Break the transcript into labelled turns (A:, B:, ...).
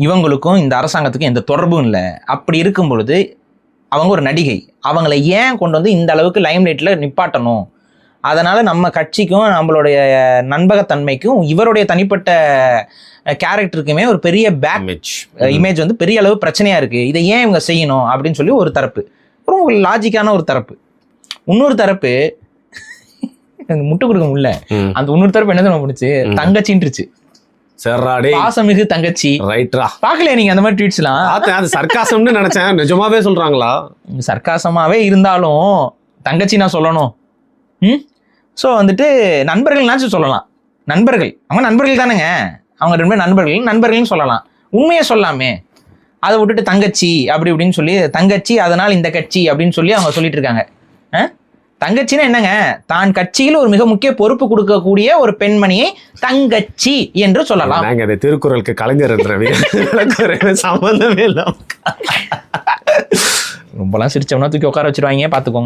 A: இவங்களுக்கும் இந்த அரசாங்கத்துக்கும் எந்த தொடர்பும் இல்லை. அப்படி இருக்கும் பொழுது அவங்க ஒரு நடிகை, அவங்கள ஏன் கொண்டு வந்து இந்த அளவுக்கு லைம்லைட்ல நிப்பாட்டணும்? அதனால நம்ம கட்சிக்கும் நம்மளுடைய நண்பகத்தன்மைக்கும் இவருடைய தனிப்பட்ட கேரக்டருக்குமே ஒரு பெரிய பேக் இமேஜ் வந்து பெரிய அளவு பிரச்சனையா இருக்கு. இதை ஏன் இவங்க செய்யணும் அப்படின்னு சொல்லி ஒரு தரப்பு, ரொம்ப லாஜிக்கான ஒரு தரப்பு. இன்னொரு தரப்பு முட்டு கொடுக்க முடியல. அந்த இன்னொரு தரப்பு என்ன சொல்ல முடிச்சு, தங்கச்சின்றுச்சு. பாசமிகு தங்கச்சி. ரைட்ரா, பாக்கலையா நீங்க அந்த மாதிரி ட்வீட்ஸ்லாம்?
B: அது சர்க்காசம்னு நினைச்சேன். நிஜமாவே சொல்றாங்களா?
A: சர்க்காசமாவே இருந்தாலும் தங்கச்சி நான் சொல்லணும். ஸோ வந்துட்டு நண்பர்கள்னாச்சும் சொல்லலாம். நண்பர்கள், அவங்க நண்பர்கள் தானேங்க, அவங்க 2 பேரும் நண்பர்கள்னு சொல்லலாம். உண்மையை சொல்லாமே. அதை விட்டுட்டு தங்கச்சி அப்படி இப்படின்னு சொல்லி, தங்கச்சி அதனால் இந்த கட்சி அப்படின்னு சொல்லி அவங்க சொல்லிட்டு இருக்காங்க. தங்கச்சின்னா என்னங்க, தான் கட்சியில் ஒரு மிக முக்கிய பொறுப்பு கொடுக்கக்கூடிய ஒரு பெண்மணியை தங்கச்சி என்று சொல்லலாம்.
B: திருக்குறளுக்கு கலைஞர் சம்பந்தமே இல்லை.
A: ரொம்பலாம் சிரிச்சோம்னா தூக்கி உட்கார வச்சிருவாங்க, பாத்துக்கோங்க.